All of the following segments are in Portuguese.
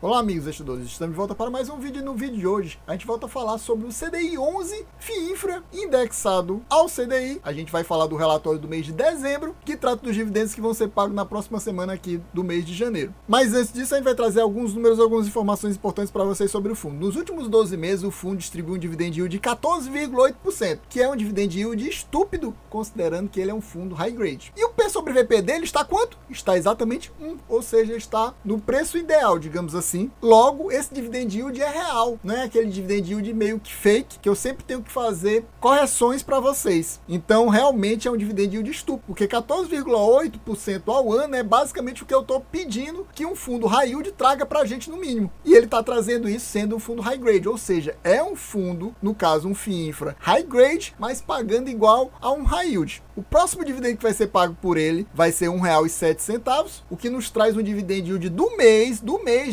Olá amigos investidores, estamos de volta para mais um vídeo. E no vídeo de hoje a gente volta a falar sobre o CDI 11 FIINFRA indexado ao CDI. A gente vai falar do relatório do mês de dezembro, que trata dos dividendos que vão ser pagos na próxima semana aqui do mês de janeiro. Mas antes disso a gente vai trazer alguns números, algumas informações importantes para vocês sobre o fundo. Nos últimos 12 meses o fundo distribuiu um dividend yield de 14,8%, que é um dividend yield estúpido, considerando que ele é um fundo high grade. E o P sobre VP dele está quanto? Está exatamente 1, ou seja, está no preço ideal, digamos assim. Logo, esse dividend yield é real, não é aquele dividend yield meio que fake, que eu sempre tenho que fazer correções para vocês. Então, realmente é um dividend yield estúpido, porque 14,8% ao ano é basicamente o que eu estou pedindo que um fundo high yield traga para a gente no mínimo. E ele está trazendo isso sendo um fundo high grade, ou seja, é um fundo, no caso um FIINFRA high grade, mas pagando igual a um high yield. O próximo dividendo que vai ser pago por ele vai ser R$ 1,07, o que nos traz um dividend yield do mês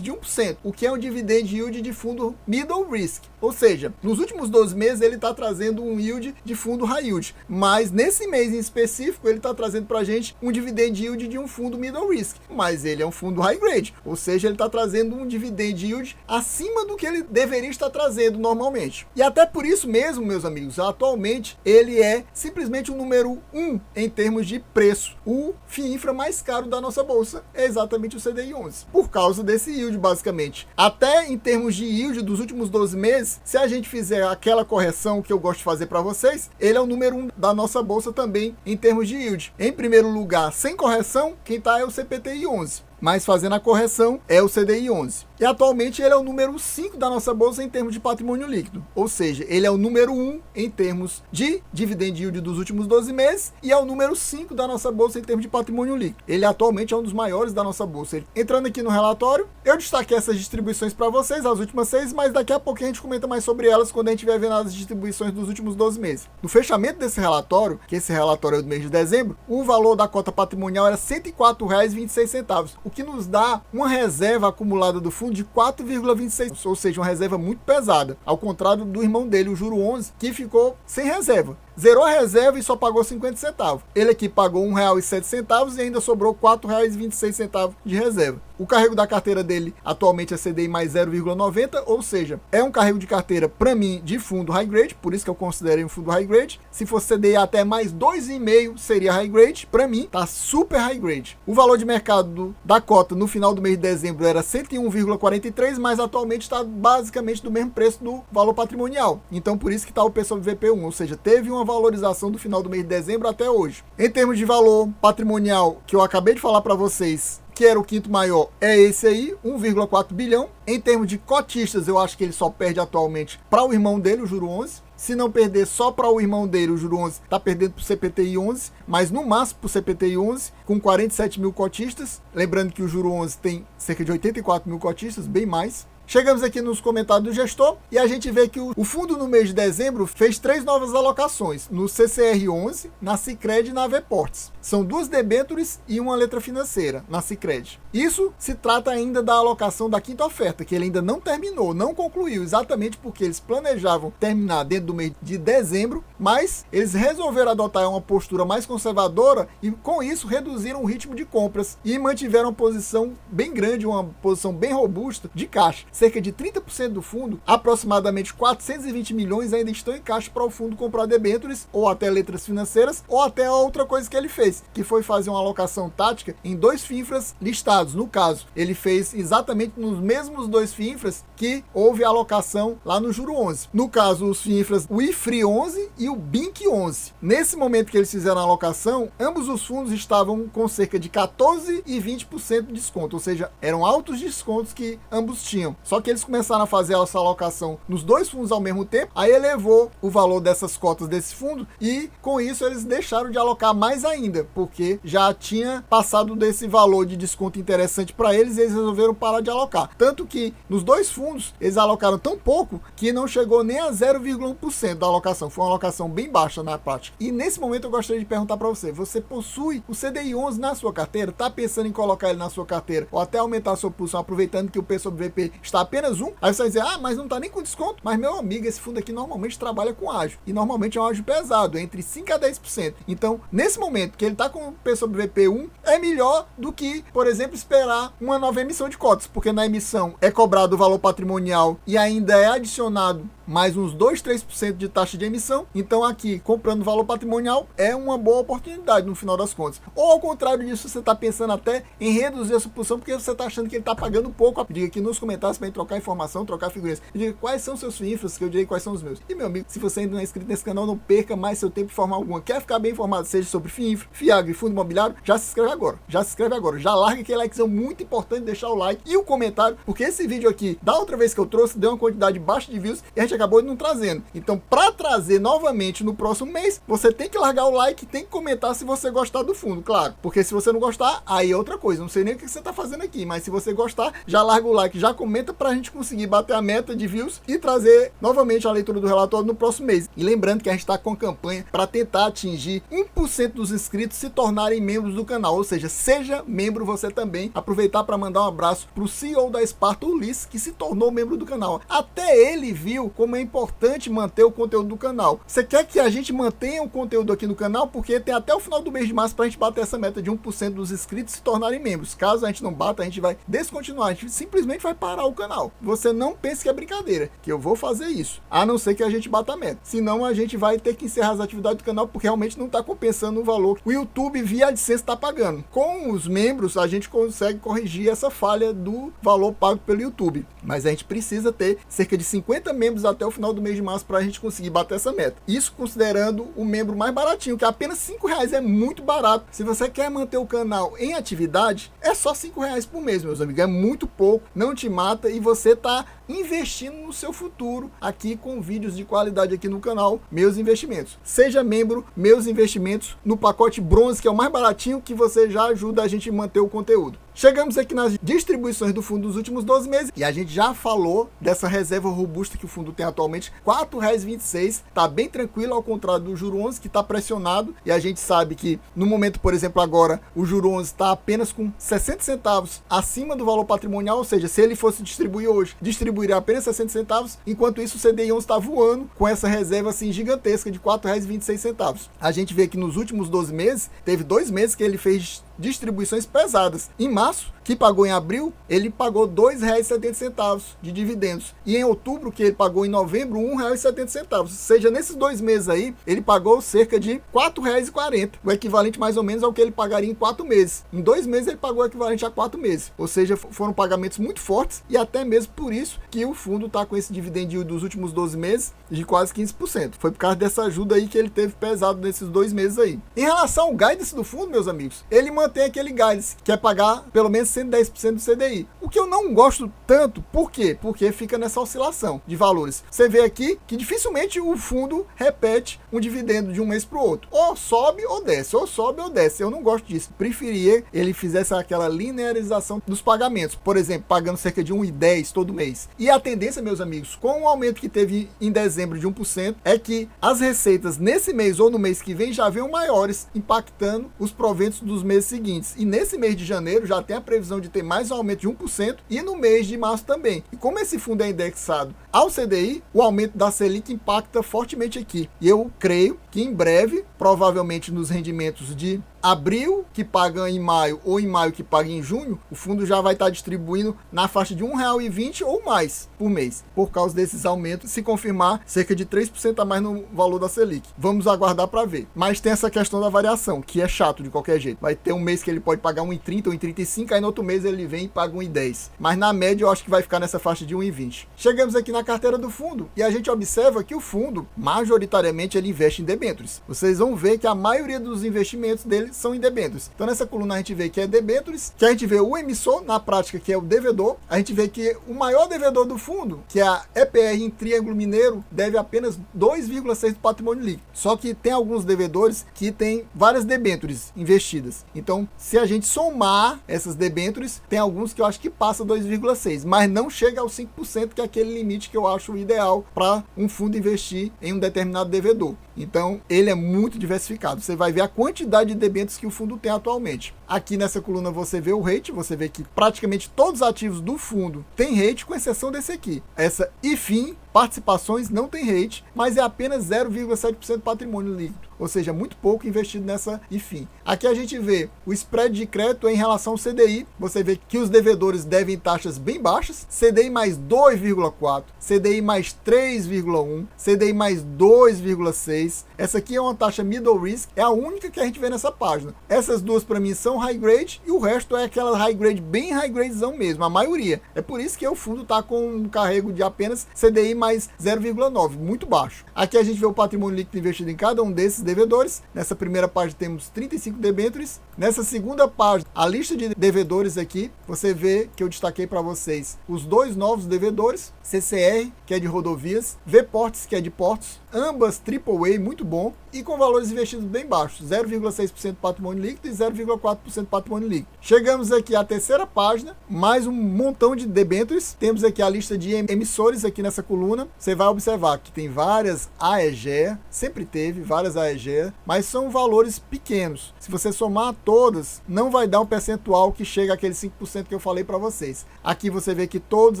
de 1%, o que é um dividend yield de fundo middle risk. Ou seja, nos últimos 12 meses ele está trazendo um yield de fundo high yield, mas nesse mês em específico ele está trazendo para a gente um dividend yield de um fundo middle risk, mas ele é um fundo high grade, ou seja, ele está trazendo um dividend yield acima do que ele deveria estar trazendo normalmente. E até por isso mesmo, meus amigos, atualmente ele é simplesmente o número 1 em termos de preço. O FIINFRA mais caro da nossa bolsa é exatamente o CDI 11, por causa desse yield basicamente. Até em termos de yield dos últimos 12 meses, se a gente fizer aquela correção que eu gosto de fazer para vocês, ele é o número 1 da nossa bolsa também em termos de yield. Em primeiro lugar, sem correção, quem está é o CPTI 11. Mas fazendo a correção é o CDI 11. E atualmente ele é o número 5 da nossa bolsa em termos de patrimônio líquido. Ou seja, ele é o número 1 em termos de dividend yield dos últimos 12 meses e é o número 5 da nossa bolsa em termos de patrimônio líquido. Ele atualmente é um dos maiores da nossa bolsa. Entrando aqui no relatório, eu destaquei essas distribuições para vocês, as últimas 6, mas daqui a pouco a gente comenta mais sobre elas quando a gente estiver vendo as distribuições dos últimos 12 meses. No fechamento desse relatório, que esse relatório é do mês de dezembro, o valor da cota patrimonial era R$ 104,26, o que nos dá uma reserva acumulada do fundo de 4,26, ou seja, uma reserva muito pesada, ao contrário do irmão dele, o Juro 11, que ficou sem reserva. Zerou a reserva e só pagou 50 centavos. Ele aqui pagou R$ 1,07 e ainda sobrou R$ 4,26 de reserva. O carrego da carteira dele atualmente é CDI mais 0,90, ou seja, é um carrego de carteira, para mim, de fundo high grade, por isso que eu considerei um fundo high grade. Se fosse CDI até mais 2,5 seria high grade, para mim tá super high grade. O valor de mercado da cota no final do mês de dezembro era 101,43, mas atualmente está basicamente do mesmo preço do valor patrimonial. Então por isso que está o P sobre VP1, ou seja, teve uma valorização do final do mês de dezembro até hoje. Em termos de valor patrimonial, que eu acabei de falar para vocês, que era o quinto maior, é esse aí, 1,4 bilhão. Em termos de cotistas, eu acho que ele só perde atualmente para o irmão dele, o Juro 11. Se não perder só para o irmão dele, o Juro 11 está perdendo para o CPTI 11, mas no máximo para o CPTI 11, com 47 mil cotistas. Lembrando que o Juro 11 tem cerca de 84 mil cotistas, bem mais. Chegamos aqui nos comentários do gestor e a gente vê que o fundo no mês de dezembro fez 3 novas alocações, no CCR11, na Sicredi e na Aveports. São 2 debêntures e uma letra financeira na Sicredi. Isso se trata ainda da alocação da quinta oferta, que ele ainda não terminou, não concluiu, exatamente porque eles planejavam terminar dentro do mês de dezembro, mas eles resolveram adotar uma postura mais conservadora e com isso reduziram o ritmo de compras e mantiveram uma posição bem grande, uma posição bem robusta de caixa. Cerca de 30% do fundo, aproximadamente 420 milhões ainda estão em caixa para o fundo comprar debêntures ou até letras financeiras ou até outra coisa que ele fez, que foi fazer uma alocação tática em 2 FIINFRAs listados. No caso, ele fez exatamente nos mesmos 2 FIINFRAs que houve a alocação lá no Juro 11. No caso, os FIINFRAs, o IFRI 11 e o BINC 11. Nesse momento que eles fizeram a alocação, ambos os fundos estavam com cerca de 14% e 20% de desconto, ou seja, eram altos descontos que ambos tinham. Só que eles começaram a fazer essa alocação nos 2 fundos ao mesmo tempo, aí elevou o valor dessas cotas desse fundo e com isso eles deixaram de alocar mais ainda, porque já tinha passado desse valor de desconto interessante para eles e eles resolveram parar de alocar. Tanto que nos 2 fundos eles alocaram tão pouco que não chegou nem a 0,1% da alocação. Foi uma alocação bem baixa na prática. E nesse momento eu gostaria de perguntar para você, você possui o CDI 11 na sua carteira? Está pensando em colocar ele na sua carteira ou até aumentar a sua posição aproveitando que o P sobre VP custar apenas 1, aí você vai dizer, ah, mas não tá nem com desconto. Mas, meu amigo, esse fundo aqui normalmente trabalha com ágio, e normalmente é um ágio pesado, entre 5 a 10%. Então, nesse momento que ele tá com o P sobre VP1, é melhor do que, por exemplo, esperar uma nova emissão de cotas, porque na emissão é cobrado o valor patrimonial e ainda é adicionado mais uns 2-3% de taxa de emissão. Então aqui, comprando valor patrimonial, é uma boa oportunidade no final das contas. Ou ao contrário disso, você está pensando até em reduzir a sua posição, porque você está achando que ele está pagando pouco. Diga aqui nos comentários para trocar informação, trocar figurinhas. Diga quais são seus FIINFRAs, que eu direi quais são os meus. E meu amigo, se você ainda não é inscrito nesse canal, não perca mais seu tempo de forma alguma. Quer ficar bem informado, seja sobre FIINFRA, FIAGRO e fundo imobiliário? Já se inscreve agora. Já se inscreve agora. Já larga aquele likezão muito importante, deixar o like e o comentário, porque esse vídeo aqui, da outra vez que eu trouxe, deu uma quantidade baixa de views e a gente acabou de não trazendo. Então, para trazer novamente no próximo mês, você tem que largar o like, tem que comentar se você gostar do fundo, claro. Porque se você não gostar, aí é outra coisa. Não sei nem o que você tá fazendo aqui, mas se você gostar, já larga o like, já comenta pra gente conseguir bater a meta de views e trazer novamente a leitura do relatório no próximo mês. E lembrando que a gente tá com a campanha para tentar atingir 1% dos inscritos se tornarem membros do canal, ou seja, seja membro você também. Aproveitar para mandar um abraço pro CEO da Esparta, Ulisses, que se tornou membro do canal. Até ele viu como é importante manter o conteúdo do canal. Você quer que a gente mantenha o conteúdo aqui no canal? Porque tem até o final do mês de março pra gente bater essa meta de 1% dos inscritos se tornarem membros. Caso a gente não bata, a gente vai descontinuar, a gente simplesmente vai parar o canal. Você não pense que é brincadeira, que eu vou fazer isso, a não ser que a gente bata a meta. Senão a gente vai ter que encerrar as atividades do canal, porque realmente não tá compensando o valor. O YouTube via AdSense tá pagando. Com os membros, a gente consegue corrigir essa falha do valor pago pelo YouTube. Mas a gente precisa ter cerca de 50 membros até o final do mês de março para a gente conseguir bater essa meta. Isso considerando o membro mais baratinho, que é apenas R$5, é muito barato. Se você quer manter o canal em atividade, é só R$5 por mês, meus amigos. É muito pouco, não te mata e você tá investindo no seu futuro aqui com vídeos de qualidade aqui no canal Meus Investimentos. Seja membro Meus Investimentos no pacote bronze, que é o mais baratinho, que você já ajuda a gente a manter o conteúdo. Chegamos aqui nas distribuições do fundo dos últimos 12 meses e a gente já falou dessa reserva robusta que o fundo tem atualmente, R$4,26, tá bem tranquilo, ao contrário do juro 11 que está pressionado, e a gente sabe que no momento, por exemplo, agora o juro 11 está apenas com 60 centavos acima do valor patrimonial, ou seja, se ele fosse distribuir hoje, distribuiria apenas 60 centavos, enquanto isso o CDI 11 está voando com essa reserva assim gigantesca de R$4,26. A gente vê que nos últimos 12 meses, teve 2 meses que ele fez distribuições pesadas. Em março, que pagou em abril, ele pagou R$2,70 de dividendos. E em outubro, que ele pagou em novembro, R$1,70. Ou seja, nesses 2 meses aí, ele pagou cerca de R$4,40. O equivalente mais ou menos ao que ele pagaria em 4 meses. Em 2 meses ele pagou o equivalente a 4 meses. Ou seja, foram pagamentos muito fortes e até mesmo por isso que o fundo está com esse dividendo dos últimos 12 meses de quase 15%. Foi por causa dessa ajuda aí que ele teve pesado nesses 2 meses aí. Em relação ao guidance do fundo, meus amigos, ele mantém aquele guidance, que é pagar pelo menos 110% do CDI. O que eu não gosto tanto, por quê? Porque fica nessa oscilação de valores. Você vê aqui que dificilmente o fundo repete um dividendo de um mês para o outro. Ou sobe ou desce, ou sobe ou desce. Eu não gosto disso. Preferia ele fizesse aquela linearização dos pagamentos. Por exemplo, pagando cerca de 1,10 todo mês. E a tendência, meus amigos, com o aumento que teve em dezembro de 1%, é que as receitas nesse mês ou no mês que vem já venham maiores, impactando os proventos dos meses seguintes. E nesse mês de janeiro já tem a previsão de ter mais um aumento de 1% e no mês de março também. E como esse fundo é indexado ao CDI, o aumento da Selic impacta fortemente aqui. E eu creio que em breve, provavelmente nos rendimentos de abril, que paga em maio, ou em maio, que paga em junho, o fundo já vai estar distribuindo na faixa de R$1,20 ou mais por mês, por causa desses aumentos, se confirmar cerca de 3% a mais no valor da Selic. Vamos aguardar para ver. Mas tem essa questão da variação, que é chato de qualquer jeito. Vai ter um mês que ele pode pagar 1,30 ou 1,35, aí no outro mês ele vem e paga 1,10. Mas na média eu acho que vai ficar nessa faixa de 1,20. Chegamos aqui na carteira do fundo e a gente observa que o fundo, majoritariamente, ele investe em debêntures. Vocês vão ver que a maioria dos investimentos dele são em debêntures. Então nessa coluna a gente vê que é debêntures, que a gente vê o emissor, na prática, que é o devedor. A gente vê que o maior devedor do fundo, que é a EPR em Triângulo Mineiro, deve apenas 2,6% do patrimônio líquido. Só que tem alguns devedores que têm várias debêntures investidas. Então, se a gente somar essas debêntures, tem alguns que eu acho que passa 2,6%, mas não chega aos 5%, que é aquele limite que eu acho ideal para um fundo investir em um determinado devedor. Então, ele é muito diversificado. Você vai ver a quantidade de debêntures rendimentos que o fundo tem atualmente. Aqui nessa coluna você vê o rate, você vê que praticamente todos os ativos do fundo têm rate, com exceção desse aqui. Essa IFIM, participações, não tem rate, mas é apenas 0,7% do patrimônio líquido, ou seja, muito pouco investido nessa IFIM. Aqui a gente vê o spread de crédito em relação ao CDI, você vê que os devedores devem taxas bem baixas, CDI mais 2,4, CDI mais 3,1, CDI mais 2,6, essa aqui é uma taxa middle risk, é a única que a gente vê nessa página. Essas duas para mim são high grade e o resto é aquela high grade, bem high gradezão mesmo, a maioria. É por isso que o fundo está com um carrego de apenas CDI mais 0,9, muito baixo. Aqui a gente vê o patrimônio líquido investido em cada um desses devedores. Nessa primeira página temos 35 debêntures. Nessa segunda página, a lista de devedores aqui, você vê que eu destaquei para vocês os dois novos devedores, CCR, que é de rodovias, VPorts, que é de portos, ambas AAA, muito bom, e com valores investidos bem baixos, 0,6% patrimônio líquido e 0,4% patrimônio líquido. Chegamos aqui à terceira página, mais um montão de debêntures. Temos aqui a lista de emissores aqui nessa coluna. Você vai observar que tem várias AEGEA, sempre teve várias AEGEA, mas são valores pequenos. Se você somar todas, não vai dar um percentual que chega àquele 5% que eu falei para vocês. Aqui você vê que todos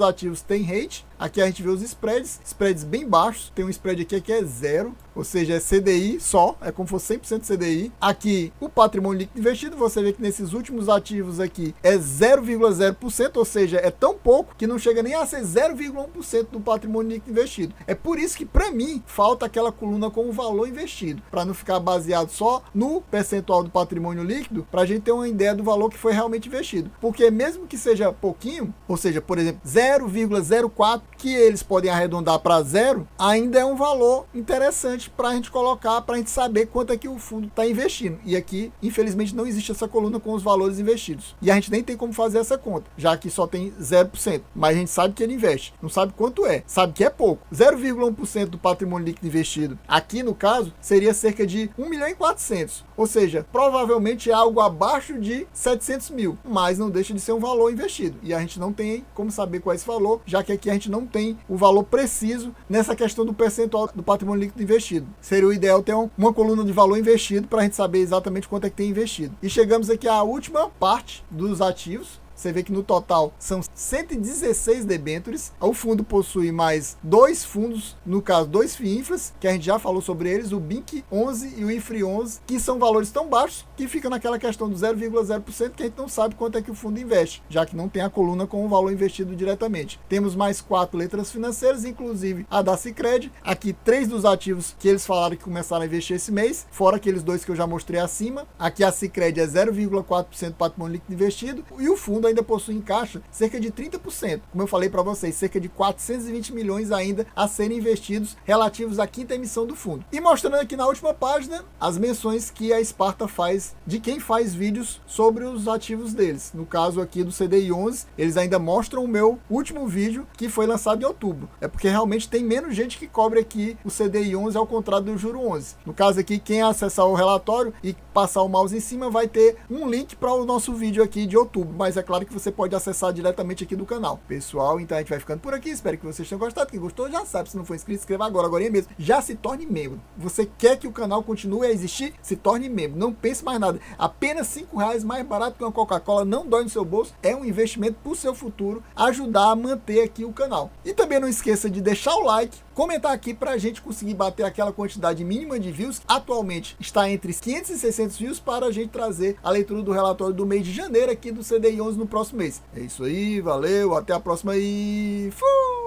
os ativos têm rate. Aqui a gente vê os spreads bem baixos. Tem um spread aqui que é zero, ou seja, é CDI só, é como se fosse 100% CDI. Aqui o patrimônio líquido investido, você vê que nesses últimos ativos aqui é 0,0%, ou seja, é tão pouco que não chega nem a ser 0,1% do patrimônio líquido investido. É por isso que para mim falta aquela coluna com o valor investido, para não ficar baseado só no percentual do patrimônio líquido, para a gente ter uma ideia do valor que foi realmente investido. Porque mesmo que seja pouquinho, ou seja, por exemplo, 0,04, que eles podem arredondar para zero, ainda é um valor interessante para a gente colocar, para a gente saber quanto é que o fundo está investindo. E aqui, infelizmente, não existe essa coluna com os valores investidos. E a gente nem tem como fazer essa conta, já que só tem 0%. Mas a gente sabe que ele investe, não sabe quanto é, sabe que é pouco. 0,1% do patrimônio líquido investido, aqui no caso, seria cerca de 1.400.000. Ou seja, provavelmente é algo abaixo de 700 mil, mas não deixa de ser um valor investido. E a gente não tem como saber qual é esse valor, já que aqui a gente não tem o valor preciso nessa questão do percentual do patrimônio líquido investido. Seria o ideal ter uma coluna de valor investido para a gente saber exatamente quanto é que tem investido. E chegamos aqui à última parte dos ativos. Você vê que no total são 116 debêntures. O fundo possui mais dois fundos, no caso dois FIINFRAs, que a gente já falou sobre eles, o BINC 11 e o IFRI 11, que são valores tão baixos que fica naquela questão do 0,0% que a gente não sabe quanto é que o fundo investe, já que não tem a coluna com o valor investido diretamente. Temos mais 4 letras financeiras, inclusive a da Sicredi. Aqui 3 dos ativos que eles falaram que começaram a investir esse mês, fora aqueles dois que eu já mostrei acima. Aqui a Sicredi é 0,4% patrimônio líquido investido e o fundo ainda possui em caixa cerca de 30%. Como eu falei para vocês, cerca de 420 milhões ainda a serem investidos relativos à quinta emissão do fundo. E mostrando aqui na última página as menções que a Sparta faz de quem faz vídeos sobre os ativos deles. No caso aqui do CDI 11, eles ainda mostram o meu último vídeo que foi lançado em outubro. É porque realmente tem menos gente que cobre aqui o CDI 11 ao contrário do Juro 11. No caso aqui, quem acessar o relatório e passar o mouse em cima vai ter um link para o nosso vídeo aqui de outubro, mas é claro que você pode acessar diretamente aqui do canal. Pessoal, então a gente vai ficando por aqui. Espero que vocês tenham gostado. Quem gostou já sabe. Se não for inscrito, se inscreva agora mesmo. Já se torne membro. Você quer que o canal continue a existir? Se torne membro. Não pense mais nada. Apenas R$5 mais barato que uma Coca-Cola. Não dói no seu bolso. É um investimento para o seu futuro. Ajudar a manter aqui o canal. E também não esqueça de deixar o like, comentar aqui para a gente conseguir bater aquela quantidade mínima de views. Atualmente está entre 500 e 600 views para a gente trazer a leitura do relatório do mês de janeiro aqui do CDI 11 no próximo mês. É isso aí, valeu, até a próxima e fui!